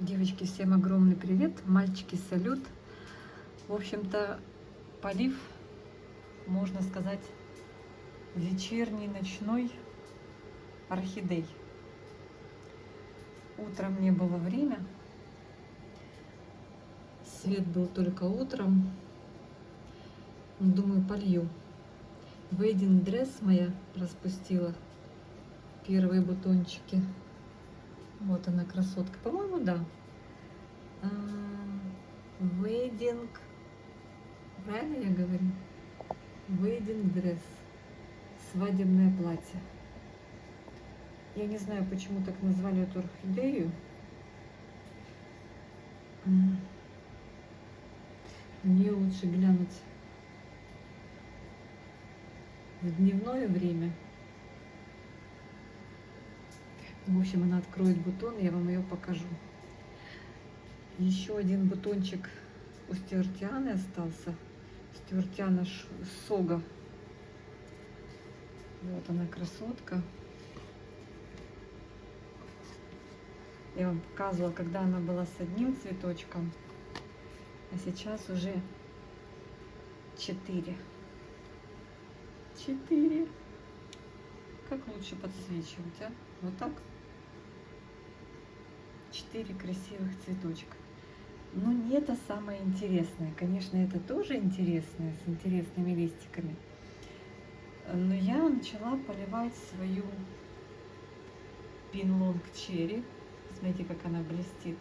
Девочки, всем огромный привет, мальчики, салют. В общем-то, полив, можно сказать, вечерний, ночной орхидей. Утром не было время, свет был только утром. Думаю, полью. Wedding Dress моя распустила первые бутончики. Вот она, красотка. По-моему, да. Wedding, правильно я говорю? Wedding Dress. Свадебное платье. Я не знаю, почему так назвали эту орхидею. Мне лучше глянуть в дневное время. В общем, она откроет бутон, я вам ее покажу. Еще один бутончик у стюартианы остался. Стюартиана Сога. Вот она, красотка. Я вам показывала, когда она была с одним цветочком, а сейчас уже 4. 4. Как лучше подсвечивать, а? Вот так. 4 красивых цветочка. Но не это самое интересное. Конечно, это тоже интересное, с интересными листиками. Но я начала поливать свою Pinelong Cherry. Смотрите, как она блестит.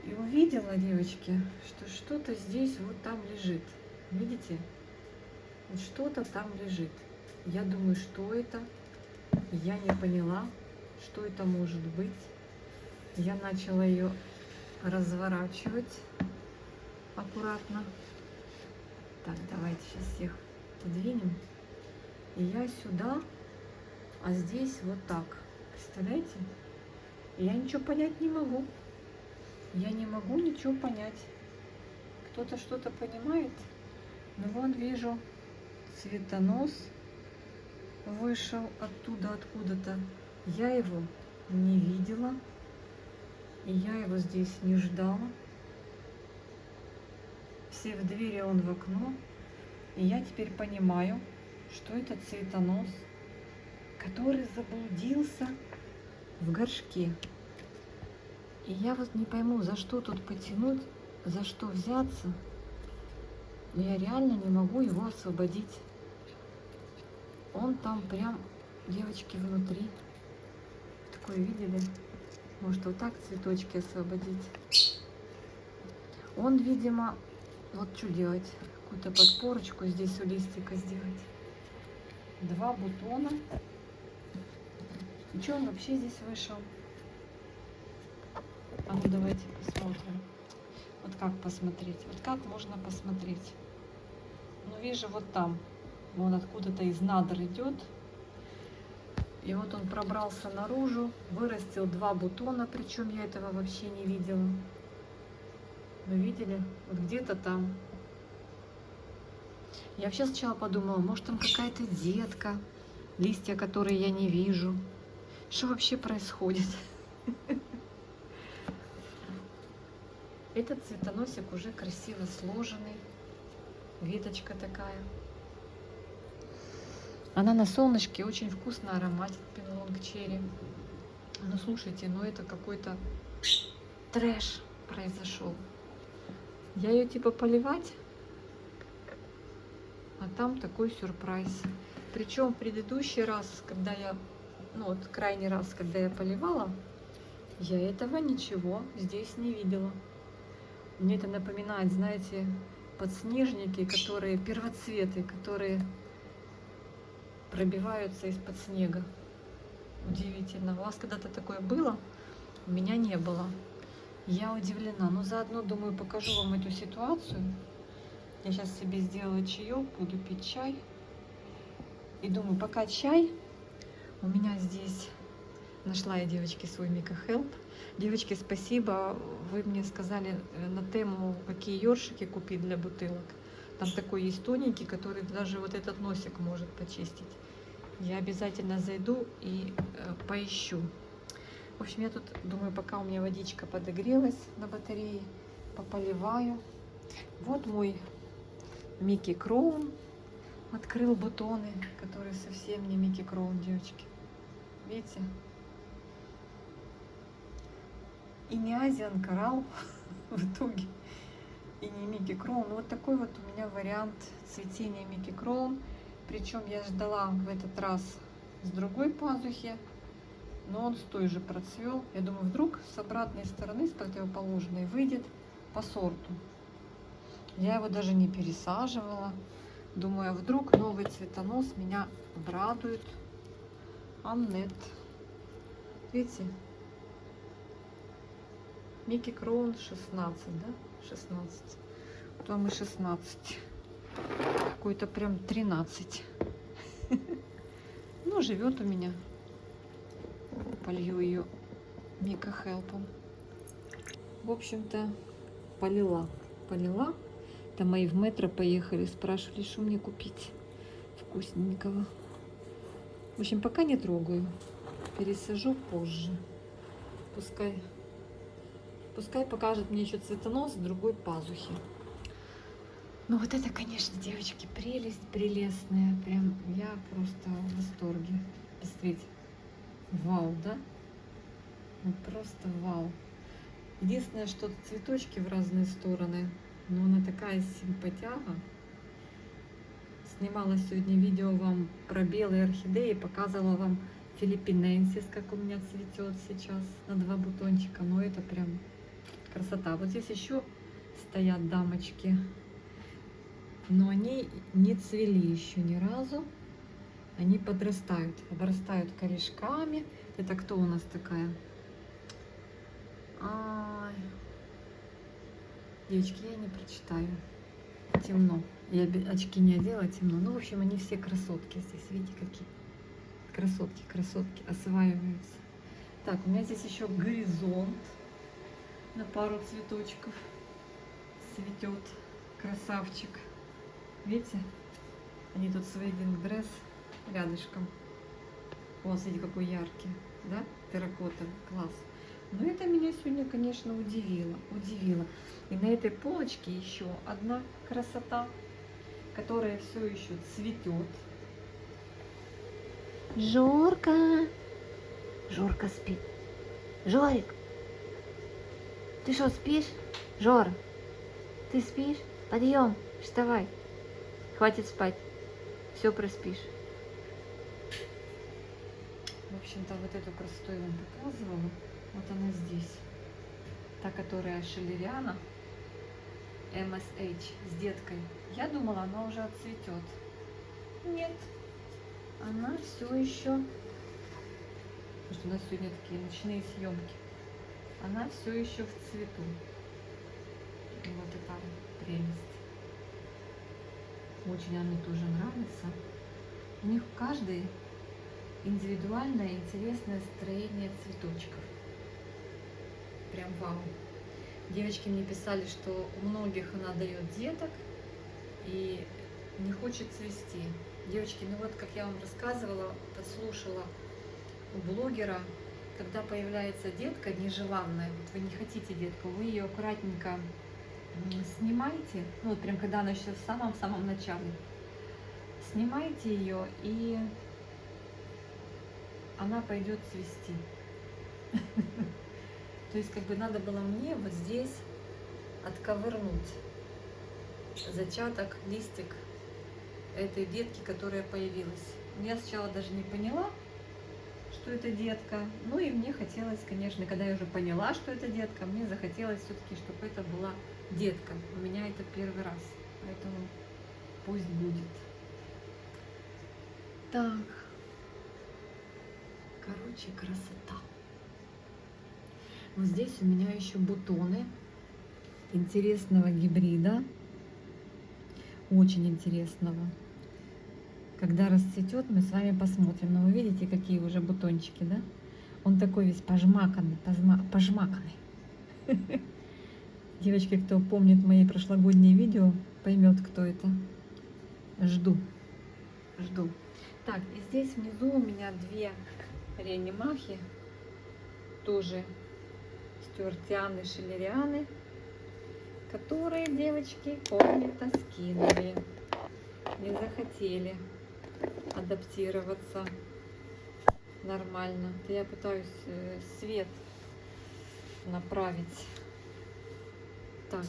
И увидела, девочки, что что-то здесь вот там лежит. Видите? Вот что-то там лежит. Я думаю, что это? Я не поняла, что это может быть. Я начала ее разворачивать аккуратно. Так, давайте сейчас всех подвинем. И я сюда, а здесь вот так. Представляете? И я ничего понять не могу. Я не могу ничего понять. Кто-то что-то понимает? Ну, вон вижу, цветонос вышел оттуда, откуда-то. Я его не видела. И я его здесь не ждала. Все в двери, он в окно. И я теперь понимаю, что это цветонос, который заблудился в горшке. И я вот не пойму, за что тут потянуть, за что взяться. Но я реально не могу его освободить. Он там прям, девочки, внутри. Такое видели? Может, вот так цветочки освободить. Он, видимо, вот что делать? Какую-то подпорочку здесь у листика сделать. 2 бутона. И что он вообще здесь вышел? А ну давайте посмотрим. Вот как посмотреть? Вот как можно посмотреть? Ну, вижу вот там. Он откуда-то из надр идет. И вот он пробрался наружу, вырастил 2 бутона, причем я этого вообще не видела. Вы видели? Вот где-то там. Я вообще сначала подумала, может там какая-то детка, листья, которые я не вижу. Что вообще происходит? Этот цветоносик уже красиво сложенный. Веточка такая. Она на солнышке, очень вкусно ароматит, Pinelong Cherry. Ну слушайте, ну это какой-то трэш произошел. Я ее типа поливать, а там такой сюрприз. Причем в предыдущий раз, когда я, ну вот крайний раз, когда я поливала, я этого ничего здесь не видела. Мне это напоминает, знаете, подснежники, которые, первоцветы, которые пробиваются из-под снега. Удивительно. У вас когда-то такое было? У меня не было. Я удивлена. Но заодно, думаю, покажу вам эту ситуацию. Я сейчас себе сделаю чаек, буду пить чай. И думаю, пока чай, у меня здесь нашла я, девочки, свой Mika Help. Девочки, спасибо. Вы мне сказали на тему, какие ёршики купить для бутылок. Там такой есть тоненький, который даже вот этот носик может почистить. Я обязательно зайду и поищу. В общем, я тут думаю, пока у меня водичка подогрелась на батарее, пополиваю. Вот мой Микки Кроун открыл бутоны, которые совсем не Микки Кроун, девочки. Видите? И не Азиан Коралл в итоге, и не Микки Кроун. Вот такой вот у меня вариант цветения Микки Кроун. Причем я ждала в этот раз с другой пазухи, но он с той же процвел. Я думаю, вдруг с обратной стороны, с противоположной, выйдет по сорту. Я его даже не пересаживала. Думаю, а вдруг новый цветонос меня обрадует. Аннет. Видите? Микки Кроун 16, да? 16. Потом и 16. Какой-то прям 13. Ну, живет у меня. Полью ее Мика Хелпом. В общем-то, полила. Там мои в метро поехали, спрашивали, что мне купить вкусненького. В общем, пока не трогаю. Пересажу позже. Пускай покажет мне еще цветонос с другой пазухи. Ну вот это, конечно, девочки, прелесть прелестная. Прям я просто в восторге. Посмотрите. Вау, да? Ну просто вау. Единственное, что цветочки в разные стороны. Но она такая симпатяга. Снимала сегодня видео вам про белые орхидеи. Показывала вам филиппиненсис, как у меня цветет сейчас на 2 бутончика. Но это прям красота. Вот здесь еще стоят дамочки. Но они не цвели еще ни разу. Они подрастают, обрастают корешками. Это кто у нас такая? Ай. Девочки, я не прочитаю. Темно. Я очки не одела, темно. Ну, в общем, они все красотки здесь. Видите, какие? Красотки осваиваются. Так, у меня здесь еще горизонт на пару цветочков цветет. Красавчик. Видите? Они тут с wedding dress рядышком. Вот, смотрите, какой яркий, да? Терракота, класс. Но это меня сегодня, конечно, удивило. И на этой полочке еще одна красота, которая все еще цветет. Жорка спит. Жорик, ты что, спишь? Жор, ты спишь? Подъем, вставай. Хватит спать. Все проспишь. В общем-то, вот эту красоту я вам показывала. Вот она здесь. Та, которая шелериана. MSH с деткой. Я думала, она уже отцветет. Нет. Она все еще... Потому что у нас сегодня такие ночные съемки. Она все еще в цвету. Вот это прелесть. Очень она мне тоже нравится. У них каждый индивидуальное интересное строение цветочков. Прям вау. Девочки мне писали, что у многих она дает деток и не хочет цвести. Девочки, ну вот как я вам рассказывала, подслушала у блогера, когда появляется детка нежеланная, вот вы не хотите детку, вы ее аккуратненько снимайте, ну вот прям когда она еще в самом начале, снимайте ее, и она пойдет цвести. То есть как бы надо было мне вот здесь отковырнуть зачаток, листик этой детки, которая появилась. Я сначала даже не поняла, что это детка. Ну и мне хотелось, конечно, когда я уже поняла, что это детка, мне захотелось все-таки, чтобы это была детка. У меня это первый раз, поэтому пусть будет. Так, короче, красота. Вот здесь у меня еще бутоны интересного гибрида, очень интересного. Когда расцветет, мы с вами посмотрим. Но вы видите, какие уже бутончики, да? Он такой весь пожмаканный. Девочки, кто помнит мои прошлогодние видео, поймет, кто это. Жду. Так, и здесь внизу у меня 2 реанимахи. тоже стюартианы, шиллерианы, которые, девочки, корни-то скинули. Не захотели адаптироваться нормально. Я пытаюсь свет направить. Так.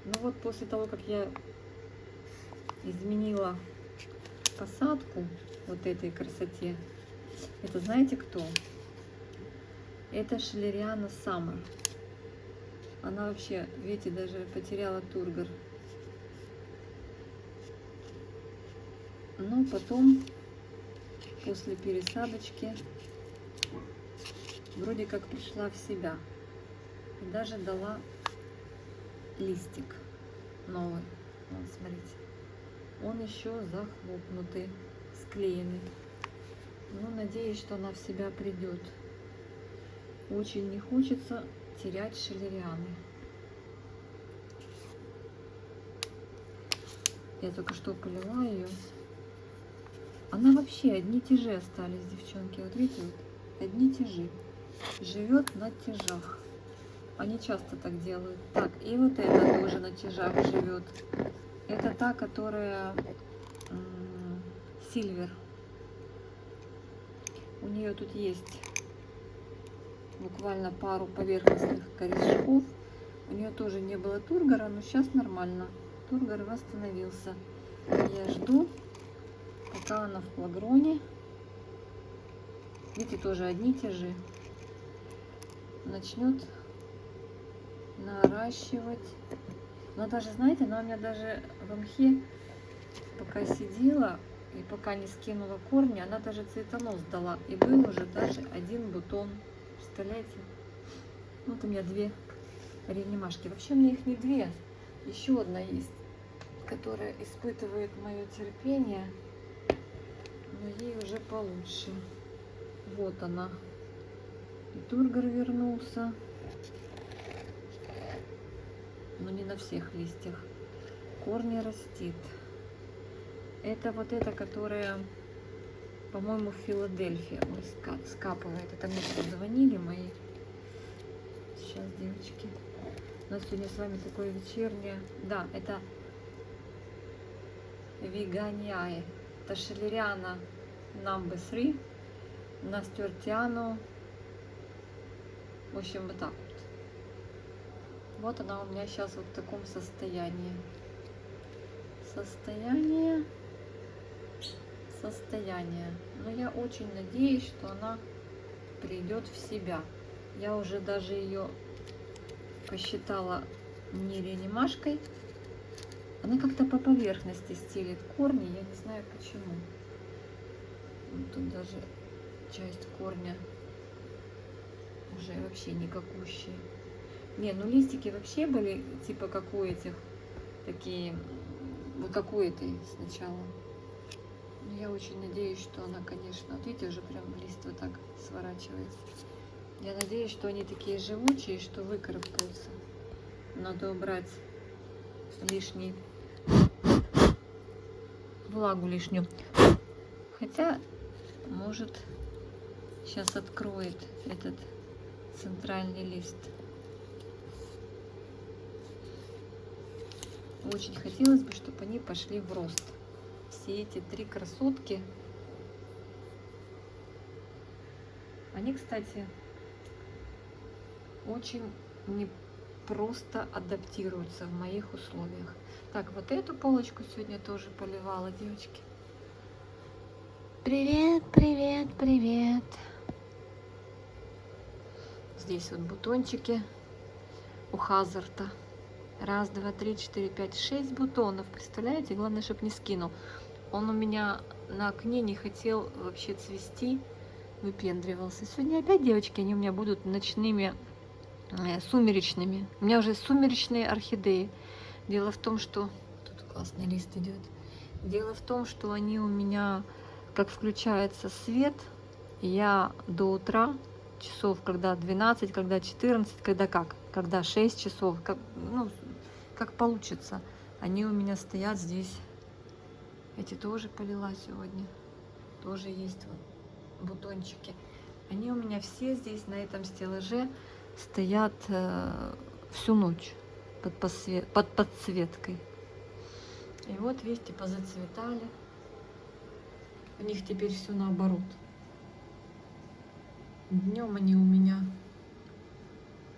Ну вот после того, как я изменила посадку вот этой красоте, это знаете кто? Это шиллериана Summer. Она вообще, видите, даже потеряла тургор. Но потом, после пересадочки, вроде как пришла в себя. И даже дала листик новый. Вот, смотрите. Он еще захлопнутый, склеенный. Ну, надеюсь, что она в себя придет. Очень не хочется терять шиллерианы. Я только что полила ее. Она вообще одни тяжи остались, девчонки. Вот видите, вот одни тяжи. Живет на тяжах. Они часто так делают. Так, и вот эта тоже на тяжах живет. Это та, которая Сильвер. У нее тут есть буквально пару поверхностных корешков. У нее тоже не было тургора, но сейчас нормально. Тургор восстановился. Я жду, пока она в флагроне. Видите, тоже одни тяжи. Начнет наращивать. Но даже, знаете, она у меня даже в мхе, пока сидела и пока не скинула корни, она даже цветонос дала. И был уже даже один бутон. Представляете? Вот у меня две реанимашки. Вообще у меня их не две. Еще одна есть, которая испытывает мое терпение. Но ей уже получше. Вот она. И тургор вернулся. Но не на всех листьях. Корни растит. Это вот эта, которая, по-моему, в Филадельфии скапывает. Это мне позвонили мои. Сейчас, девочки. У нас сегодня с вами такое вечернее. Да, это Веганиаe. Это шиллериана number 3 на стюартиану. В общем, вот так вот. Вот она у меня сейчас вот в таком состоянии. Состояние. Но я очень надеюсь, что она придет в себя. Я уже даже ее посчитала не реанимашкой. Она как-то по поверхности стелит корни. Я не знаю почему. Вот тут даже часть корня уже вообще никакущие. Не, ну листики вообще были типа как у этих, такие, вот как у этой сначала. Но я очень надеюсь, что она, конечно, вот видите, уже прям лист вот так сворачивается. Я надеюсь, что они такие живучие, что выкарабкаются. Надо убрать лишний, влагу лишнюю. Хотя, может, сейчас откроет этот центральный лист. Очень хотелось бы, чтобы они пошли в рост. Все эти три красотки. Они, кстати, очень непросто адаптируются в моих условиях. Так, вот эту полочку сегодня тоже поливала, девочки. Привет, привет, привет. Здесь вот бутончики у Хазарта. Раз, два, три, четыре, пять, 6 бутонов. Представляете? Главное, чтобы не скинул. Он у меня на окне не хотел вообще цвести. Выпендривался. Сегодня опять, девочки, они у меня будут ночными, сумеречными. У меня уже сумеречные орхидеи. Дело в том, что... Тут классный лист идет. Дело в том, что они у меня, как включается свет, я до утра, часов, когда 12, когда 14, когда как? Когда 6 часов, как, ну, как получится. Они у меня стоят здесь. Эти тоже полила сегодня. Тоже есть вот бутончики. Они у меня все здесь на этом стеллаже стоят всю ночь под подсветкой. И вот, видите, позацветали. У них теперь все наоборот. Днем они у меня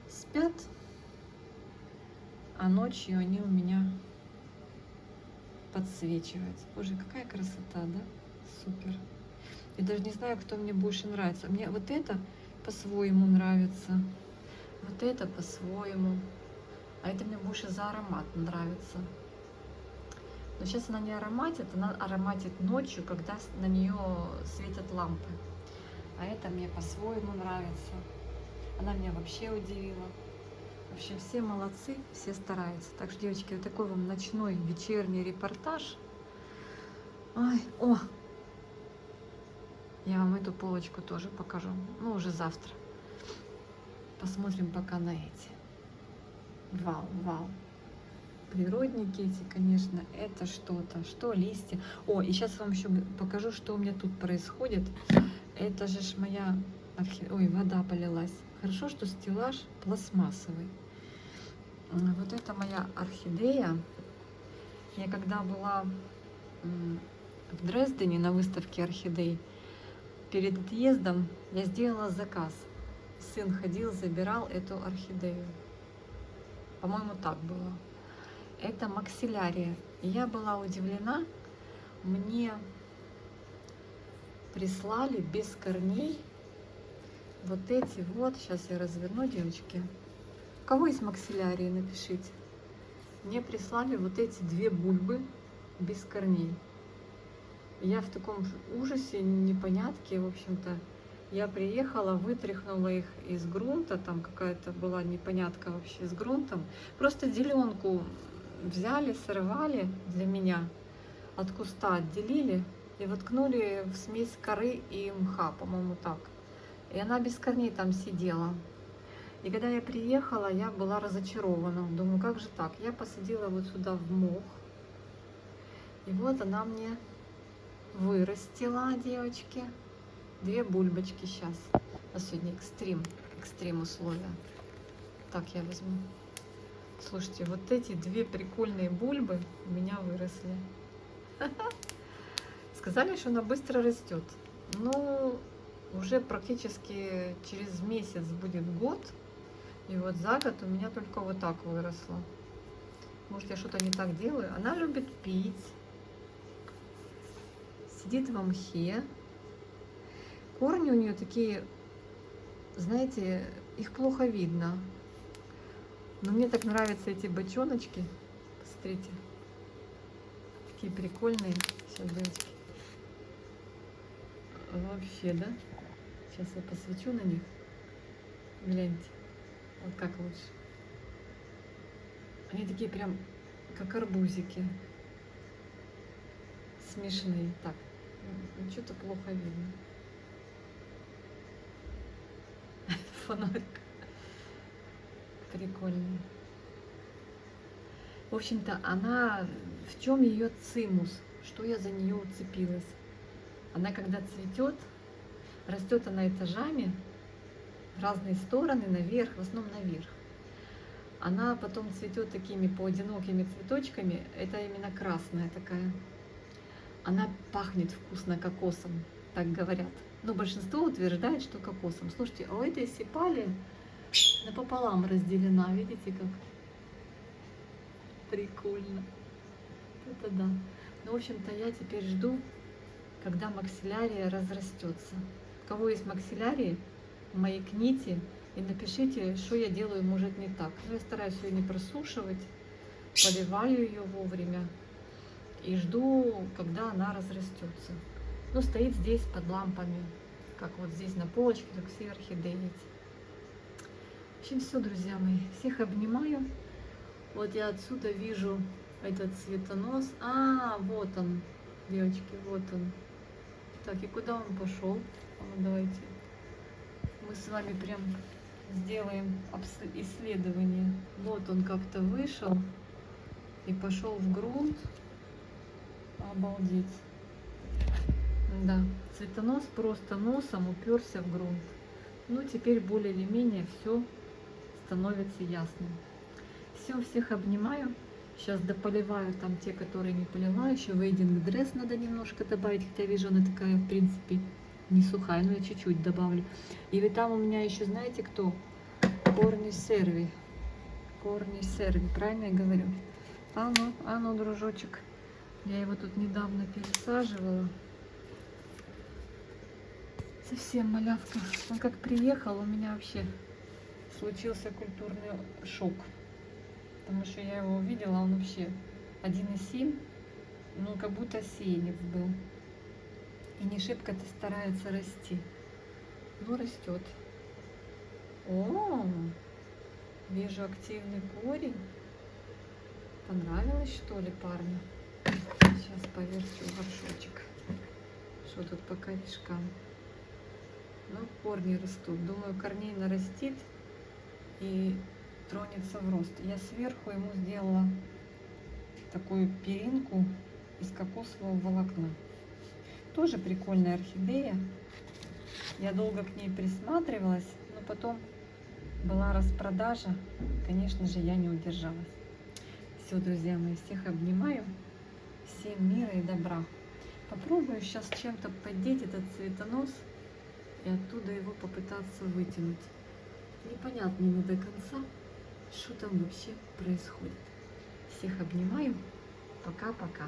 спят, а ночью они у меня подсвечиваются. Боже, какая красота, да? Супер. Я даже не знаю, кто мне больше нравится. Мне вот это по-своему нравится. Вот это по-своему. А это мне больше за аромат нравится. Но сейчас она не ароматит, она ароматит ночью, когда на нее светят лампы. А это мне по-своему нравится. Она меня вообще удивила. В общем, все молодцы, все стараются. Так что, девочки, вот такой вам ночной вечерний репортаж. Ой, о! Я вам эту полочку тоже покажу. Ну, уже завтра. Посмотрим пока на эти. Вау, вау. Природники эти, конечно, это что-то. Что листья. О, и сейчас вам еще покажу, что у меня тут происходит. Это же ж моя Ой, вода полилась. Хорошо, что стеллаж пластмассовый. Вот это моя орхидея. Я когда была в Дрездене на выставке орхидей, перед отъездом я сделала заказ. Сын ходил, забирал эту орхидею. По-моему, так было. Это максилярия. И я была удивлена. Мне прислали без корней вот эти вот. Сейчас я разверну, девочки. У кого есть максилярии, напишите. Мне прислали вот эти две бульбы без корней. Я в таком ужасе, непонятке, в общем-то. Я приехала, вытряхнула их из грунта, там какая-то была непонятка вообще с грунтом. Просто деленку взяли, сорвали для меня, от куста отделили и воткнули в смесь коры и мха, по-моему, так. И она без корней там сидела. И когда я приехала, я была разочарована. Думаю, как же так? Я посадила вот сюда в мох. И вот она мне вырастила, девочки. Две бульбочки сейчас. А сегодня экстрим условия. Так, я возьму. Слушайте, вот эти две прикольные бульбы у меня выросли. Сказали, что она быстро растет. Ну, уже практически через месяц будет год. И вот за год у меня только вот так выросло. Может, я что-то не так делаю. Она любит пить. Сидит в мхе. Корни у нее такие, знаете, их плохо видно. Но мне так нравятся эти бочоночки. Посмотрите. Такие прикольные. Сейчас, девочки. Вообще, да? Сейчас я посвечу на них. Гляньте. Вот как лучше. Они такие прям, как арбузики. Смешные. Так, что-то плохо видно. Фонарик. Прикольный. В общем-то, она... В чем ее цимус? Что я за нее уцепилась? Она когда цветет, растет она этажами в разные стороны, наверх, в основном наверх. Она потом цветет такими поодинокими цветочками. Это именно красная такая. Она пахнет вкусно кокосом, так говорят. Но большинство утверждает, что кокосом. Слушайте, а у этой сипали напополам разделена. Видите, как прикольно. Это да. Ну, в общем-то, я теперь жду, когда максилярия разрастется. У кого есть максилярии, маякните и напишите, что я делаю, может, не так. Но я стараюсь ее не просушивать, поливаю ее вовремя и жду, когда она разрастется. Ну, стоит здесь под лампами, как вот здесь на полочке, как все орхидеи. В общем, все, друзья мои, всех обнимаю. Вот я отсюда вижу этот цветонос. А, вот он, девочки, вот он. Так, и куда он пошел? Давайте мы с вами прям сделаем исследование. Вот он как-то вышел и пошел в грунт. Обалдеть. Да, цветонос просто носом уперся в грунт. Ну, теперь более или менее все становится ясным. Все, всех обнимаю. Сейчас дополиваю там те, которые не полила. Еще вейдинг дресс надо немножко добавить, хотя вижу, она такая, в принципе, не сухая, но я чуть-чуть добавлю. И вот там у меня еще, знаете, кто? Корни серви. Корни серви, правильно я говорю? А ну, дружочек. Я его тут недавно пересаживала. Совсем малявка. Он как приехал, у меня вообще случился культурный шок. Потому что я его увидела, он вообще 1,7, ну как будто сеянец был. И не шибко-то старается расти. Ну, растет. О, вижу активный корень. Понравилось, что ли, парню? Сейчас поверчу горшочек. Что тут по корешкам? Ну, корни растут. Думаю, корней нарастит и тронется в рост. Я сверху ему сделала такую перинку из кокосового волокна. Тоже прикольная орхидея. Я долго к ней присматривалась, но потом была распродажа. Конечно же, я не удержалась. Все, друзья мои, всех обнимаю. Всем мира и добра. Попробую сейчас чем-то поддеть этот цветонос и оттуда его попытаться вытянуть. Непонятно не до конца, что там вообще происходит. Всех обнимаю. Пока-пока.